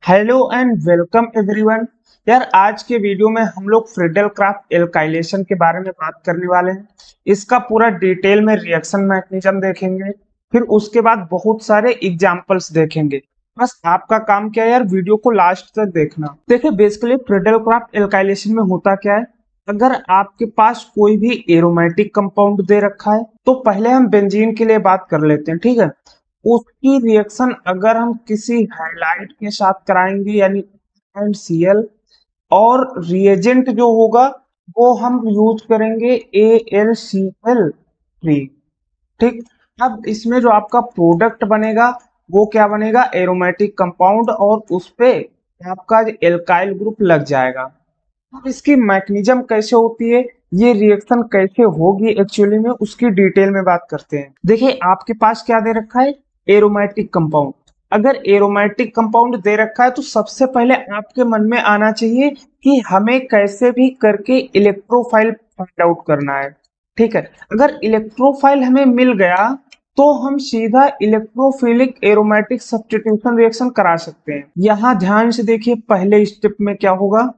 Hello and welcome everyone. यार आज के वीडियो में हम लोग फ्रीडल क्राफ्ट एल्काइलेशन के बारे में बात करने वाले हैं। इसका पूरा डिटेल में रिएक्शन मैकेनिज्म देखेंगे, फिर उसके बाद बहुत सारे एग्जांपल्स देखेंगे। बस आपका काम क्या है यार, वीडियो को लास्ट तक देखना। देखिए बेसिकली फ्रीडल क्राफ्ट एल्काइलेशन में होता क्या है, अगर आपके पास कोई भी एरोमेटिक कंपाउंड दे रखा है तो पहले हम बेंजीन के लिए बात कर लेते हैं, ठीक है। उसकी रिएक्शन अगर हम किसी हाइलाइट के साथ कराएंगे यानी NaCl, और रिएजेंट जो होगा वो हम यूज करेंगे AlCl3। ठीक। अब इसमें जो आपका प्रोडक्ट बनेगा वो क्या बनेगा, एरोमेटिक कंपाउंड, और उस पे आपका एल्काइल ग्रुप लग जाएगा। अब इसकी मैकेनिज्म कैसे होती है, ये रिएक्शन कैसे होगी एक्चुअली में, उसकी डिटेल में बात करते हैं। देखिए आपके पास क्या दे रखा है, एरोमेटिक कंपाउंड। अगर एरोमेटिक कंपाउंड दे रखा है तो सबसे पहले आपके मन में आना चाहिए कि हमें कैसे भी करके इलेक्ट्रोफाइल फाइंड आउट करना है। ठीक है, अगर इलेक्ट्रोफाइल हमें मिल गया तो हम सीधा इलेक्ट्रोफिलिक एरोमेटिक सब्स्टिट्यूशन रिएक्शन करा सकते हैं। यहाँ ध्यान से देखिए, पहले स्टेप में क्या होगा,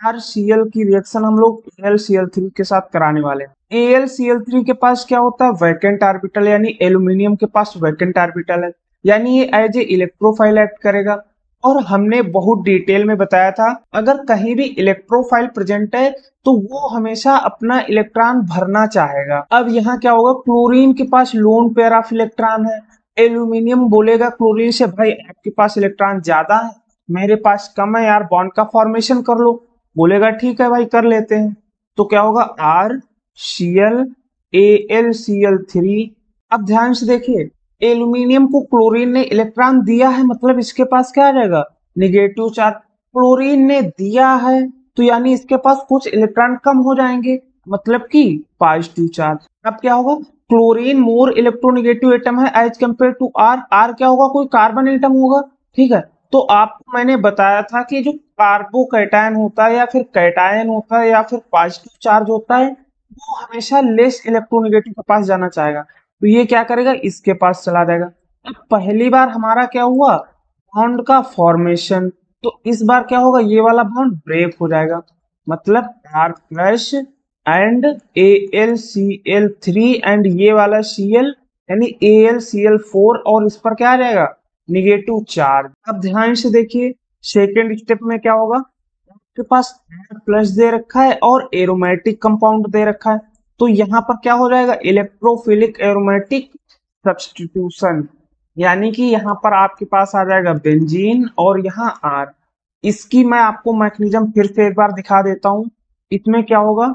RCl की रिएक्शन हम लोग AlCl3 के साथ कराने वाले हैं। AlCl3 के पास क्या होता है, वैकेंट ऑर्बिटल, यानी एल्यूमिनियम के पास वैकेंट ऑर्बिटल है, यानी ये एज ए इलेक्ट्रोफाइल एक्ट करेगा। और हमने बहुत डिटेल में बताया था, अगर कहीं भी इलेक्ट्रोफाइल प्रेजेंट है तो वो हमेशा अपना इलेक्ट्रॉन भरना चाहेगा। अब यहाँ क्या होगा, क्लोरीन के पास लोन पेयर ऑफ इलेक्ट्रॉन है, एल्यूमिनियम बोलेगा क्लोरीन से भाई आपके पास इलेक्ट्रॉन ज्यादा है, मेरे पास कम है यार, बॉन्ड का फॉर्मेशन कर लो। बोलेगा ठीक है भाई कर लेते हैं। तो क्या होगा, RCl AlCl3। अब ध्यान से देखिए, एल्यूमिनियम को क्लोरीन ने इलेक्ट्रॉन दिया है, मतलब इसके पास क्या आ जाएगा, निगेटिव चार्ज। क्लोरीन ने दिया है तो यानी इसके पास कुछ इलेक्ट्रॉन कम हो जाएंगे, मतलब कि पॉजिटिव चार्ज। अब क्या होगा, क्लोरीन मोर इलेक्ट्रोनेगेटिव एटम है as compare to R। R क्या होगा, कोई कार्बन एटम होगा, ठीक है। तो आपको मैंने बताया था कि जो कार्बोकैटायन होता है या फिर कैटायन होता है या फिर पॉजिटिव चार्ज होता है, वो हमेशा लेस इलेक्ट्रोनेगेटिव के पास जाना चाहेगा। तो ये क्या करेगा, इसके पास चला जाएगा। अब पहली बार हमारा क्या हुआ, बॉन्ड का फॉर्मेशन। तो इस बार क्या होगा, ये वाला बॉन्ड ब्रेक हो जाएगा, मतलब R plus and AlCl3 and ये वाला Cl यानी AlCl4, और इस पर क्या आ जाएगा, निगेटिव चार्ज। अब ध्यान से देखिए, सेकेंड स्टेप में क्या होगा, आपके पास R प्लस दे रखा है और एरोमेटिक कंपाउंड दे रखा है, तो यहाँ पर क्या हो जाएगा, इलेक्ट्रोफिलिक एरोमेटिक सब्स्टिट्यूशन, यानी कि यहाँ पर आपके पास आ जाएगा बेंजीन और यहाँ R। इसकी मैं आपको मैकेनिज्म फिर से एक बार दिखा देता हूँ। इसमें क्या होगा,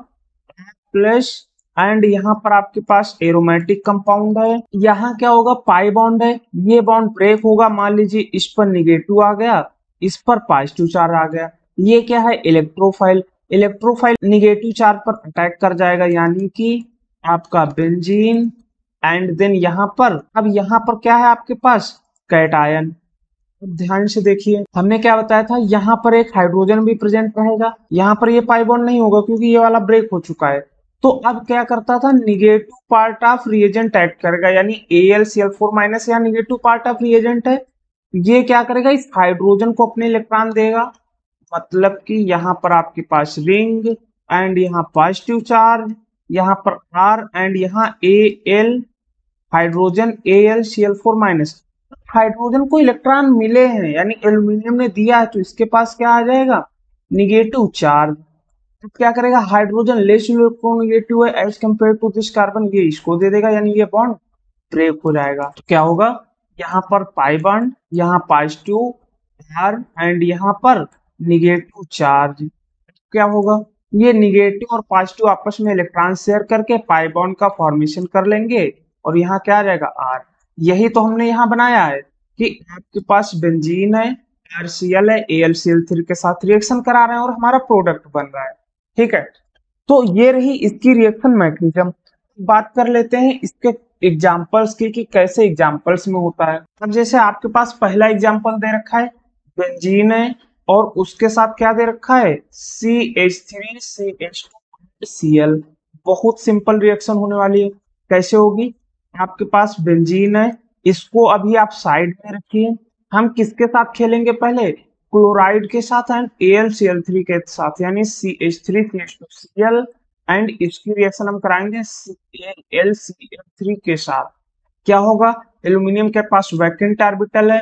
प्लस एंड यहाँ पर आपके पास एरोमेटिक कंपाउंड है, यहाँ क्या होगा, पाई बॉन्ड है, ये बॉन्ड ब्रेक होगा, मान लीजिए इस पर निगेटिव आ गया, इस पर पॉजिटिव चार्ज आ गया। ये क्या है, इलेक्ट्रोफाइल। इलेक्ट्रोफाइल निगेटिव चार्ज पर अटैक कर जाएगा, यानी कि आपका बेंजीन। एंड देन यहाँ पर, अब यहाँ पर क्या है आपके पास, कैटायन। अब ध्यान से देखिए, हमने क्या बताया था, यहाँ पर एक हाइड्रोजन भी प्रेजेंट रहेगा, यहाँ पर ये पाई बॉन्ड नहीं होगा क्योंकि ये वाला ब्रेक हो चुका है। तो अब क्या करता था, negative part of reagent add करेगा, यानी AlCl4 माइनस यहाँ निगेटिव पार्ट ऑफ रिएजेंट है, ये क्या करेगा, इस हाइड्रोजन को अपने इलेक्ट्रॉन देगा, मतलब कि यहाँ पर आपके पास रिंग एंड यहाँ पॉजिटिव चार्ज, यहाँ पर R एंड यहाँ Al, hydrogen AlCl4 minus. Hydrogen को इलेक्ट्रॉन मिले हैं यानी एल्यूमिनियम ने दिया है, तो इसके पास क्या आ जाएगा, निगेटिव चार्ज। तो क्या करेगा, हाइड्रोजन लेस इलेक्ट्रोनेगेटिव है as compare to this carbon, ये इसको दे देगा, यानी ये बॉन्ड ब्रेक हो जाएगा। तो क्या होगा, यहाँ पर पाई बॉन्ड, यहाँ पॉजिटिव R एंड यहाँ पर निगेटिव चार्ज। क्या होगा, ये निगेटिव और पॉजिटिव आपस में इलेक्ट्रॉन शेयर करके पाई बॉन्ड का फॉर्मेशन कर लेंगे, और यहाँ क्या आ जाएगा, R। यही तो हमने यहाँ बनाया है कि आपके पास बेंजीन है, RCl है, AlCl3 के साथ रिएक्शन करा रहे हैं और हमारा प्रोडक्ट बन रहा है। ठीक है, तो ये रही इसकी रिएक्शन मैकेनिज्म। बात कर लेते हैं इसके एग्जांपल्स की कि कैसे एग्जांपल्स में होता है। अब जैसे आपके पास पहला एग्जांपल दे रखा है, बेंजीन है और उसके साथ क्या दे रखा है, CH3CH2Cl। बहुत सिंपल रिएक्शन होने वाली है। कैसे होगी, आपके पास बेंजीन है, इसको अभी आप साइड में रखिए, हम किसके साथ खेलेंगे, पहले क्लोराइड के साथ एंड AlCl3 के साथ, यानी CH3CH2Cl, एंड इसकी रिएक्शन हम कराएंगे AlCl3 के साथ। क्या होगा, एल्यूमिनियम के पास वैकेंट ऑर्बिटल है,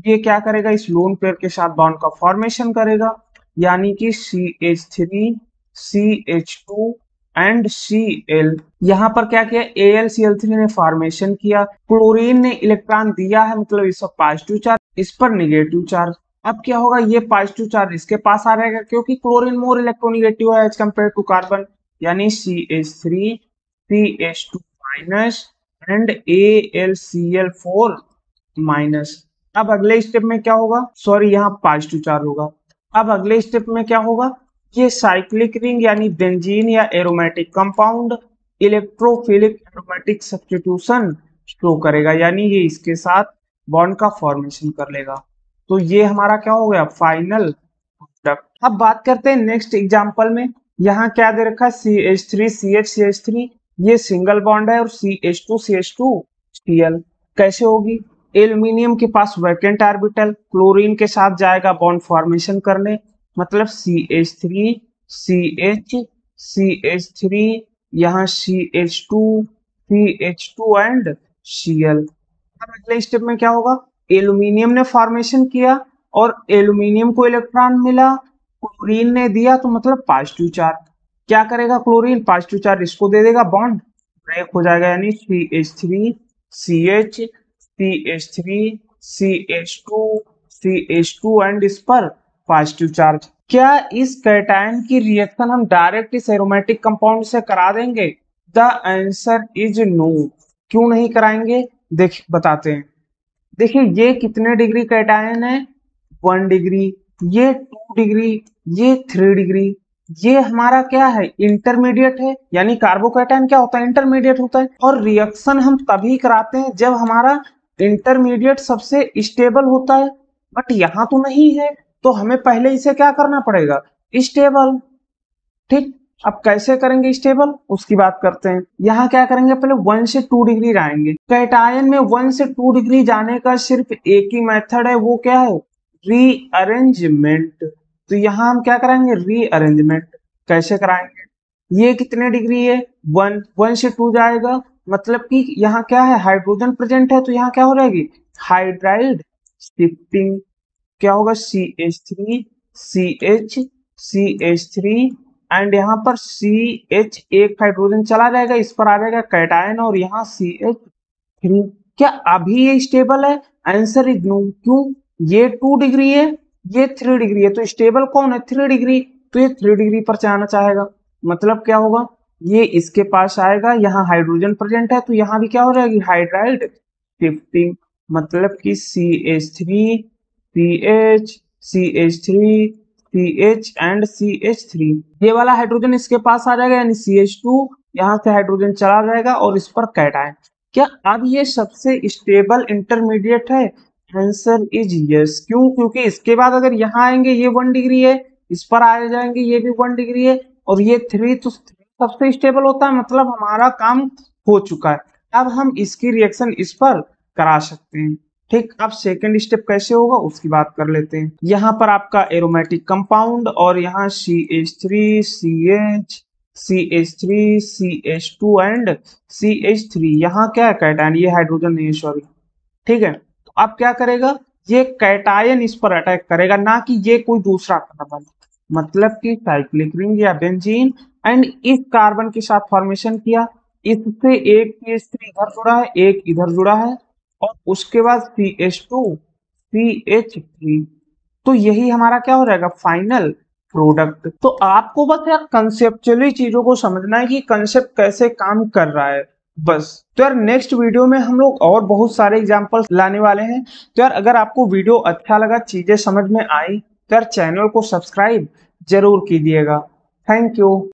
ये क्या करेगा, इस लोन पेयर के साथ बॉन्ड का फॉर्मेशन करेगा, यानी कि CH3 CH2 एंड Cl। यहाँ पर क्या किया, AlCl3 ने फॉर्मेशन किया, क्लोरीन ने इलेक्ट्रॉन दिया है, मतलब इस पर पॉजिटिव चार्ज, इस पर निगेटिव चार्ज। अब क्या होगा, ये पॉजिटिव चार्ज इसके पास आ जाएगा, क्योंकि क्लोरीन मोर इलेक्ट्रोनिगेटिव है एज कम्पेयर टू कार्बन, यानी CH3 CH2 minus and AlCl4 minus. अब अगले स्टेप में क्या होगा, सॉरी यहाँ पॉजिटिव चार्ज होगा। अब अगले स्टेप में क्या होगा, ये साइक्लिक रिंग यानी बेंजीन या aromatic compound electrophilic aromatic substitution show करेगा, यानी ये इसके साथ बॉन्ड का फॉर्मेशन कर लेगा। तो ये हमारा क्या हो गया, फाइनल प्रोडक्ट। अब बात करते हैं नेक्स्ट एग्जांपल में। यहाँ क्या दे रखा है, CH3 CH3, ये सिंगल बॉन्ड है, और CH2 CH2 Cl। कैसे होगी, एल्यूमिनियम के पास वैकेंट ऑर्बिटल, क्लोरीन के साथ जाएगा बॉन्ड फॉर्मेशन करने, मतलब CH3 CH CH3, यहाँ CH2 CH2 एंड Cl। अब अगले स्टेप में क्या होगा, एल्यूमिनियम ने फॉर्मेशन किया और एल्यूमिनियम को इलेक्ट्रॉन मिला, क्लोरीन ने दिया, तो मतलब पॉजिटिव चार्ज। क्या करेगा क्लोरीन, पॉजिटिव चार्ज इसको दे देगा, बॉन्ड ब्रेक हो जाएगा, यानी CH3 CH CH3 CH2 CH2 and इस पर पॉजिटिव चार्ज। क्या इस कैटायन की रिएक्शन हम डायरेक्ट इस एरोमेटिक कंपाउंड से करा देंगे? The answer is no. क्यों नहीं कराएंगे, देख बताते हैं। देखिए ये कितने डिग्री कैटायन है, 1 डिग्री, ये 2 डिग्री, ये 3 डिग्री, ये हमारा क्या है, इंटरमीडिएट है, यानी कार्बोकैटायन क्या होता है, इंटरमीडिएट होता है। और रिएक्शन हम तभी कराते हैं जब हमारा इंटरमीडिएट सबसे स्टेबल होता है, बट यहाँ तो नहीं है, तो हमें पहले इसे क्या करना पड़ेगा, स्टेबल। ठीक, अब कैसे करेंगे स्टेबल, उसकी बात करते हैं। यहाँ क्या करेंगे, पहले 1 से 2 डिग्री जाएंगे। कैटायन में 1 से 2 डिग्री जाने का सिर्फ एक ही मेथड है, वो क्या है, रीअरेंजमेंट। तो यहाँ हम क्या कराएंगे, रीअरेंजमेंट। कैसे कराएंगे, ये कितने डिग्री है, 1 से 2 जाएगा, मतलब कि यहाँ क्या है, हाइड्रोजन प्रेजेंट है, तो यहाँ क्या हो जाएगी, हाइड्राइड शिफ्टिंग। क्या होगा, CH3 CH CH3 एंड यहाँ पर CH एक हाइड्रोजन चला जाएगा, इस पर आ जाएगा कैटायन, और यहाँ CH3। क्या अभी ये स्टेबल है, आंसर इज नो। क्यों, ये 2 डिग्री है, ये 3 डिग्री है, तो स्टेबल कौन है, 3 डिग्री, तो ये 3 डिग्री पर जाना चाहेगा। मतलब क्या होगा, ये इसके पास आएगा, यहाँ हाइड्रोजन प्रेजेंट है, तो यहाँ भी क्या हो जाएगी, हाइड्राइड शिफ्टिंग। मतलब कि CH3 CH CH3 CH and CH3, ये वाला हाइड्रोजन इसके पास आ जाएगा, यानी CH2, यहाँ से हाइड्रोजन चला जाएगा और इस पर कैटायन। क्या अब ये सबसे स्टेबल इंटरमीडिएट है, आंसर इज यस। क्यों, क्योंकि इसके बाद अगर यहाँ आएंगे, ये 1 डिग्री है, इस पर आ जाएंगे, ये भी 1 डिग्री है, और ये 3, तो 3 सबसे स्टेबल होता है, मतलब हमारा काम हो चुका है। अब हम इसकी रिएक्शन इस पर करा सकते हैं। ठीक, अब सेकंड स्टेप कैसे होगा उसकी बात कर लेते हैं। यहाँ पर आपका एरोमेटिक कंपाउंड, और यहाँ CH3 CH CH3 CH2 and CH3, यहाँ क्या है, कैटायन, ये हाइड्रोजन नहीं है, सॉरी। ठीक है, तो अब क्या करेगा, ये कैटायन इस पर अटैक करेगा, ना कि ये कोई दूसरा कार्बन। मतलब कि साइक्लिक रिंग या बेंजीन, एंड इस कार्बन के साथ फॉर्मेशन किया, इससे एक CH3 इधर जुड़ा है, एक इधर जुड़ा है, और उसके बाद CH2 CH3। तो यही हमारा क्या हो जाएगा, फाइनल प्रोडक्ट। तो आपको बस यार कंसेप्चुअली चीजों को समझना है कि कंसेप्ट कैसे काम कर रहा है, बस। तो यार नेक्स्ट वीडियो में हम लोग और बहुत सारे एग्जांपल्स लाने वाले हैं। तो यार अगर आपको वीडियो अच्छा लगा, चीजें समझ में आई, तो यार चैनल को सब्सक्राइब जरूर कीजिएगा। Thank you.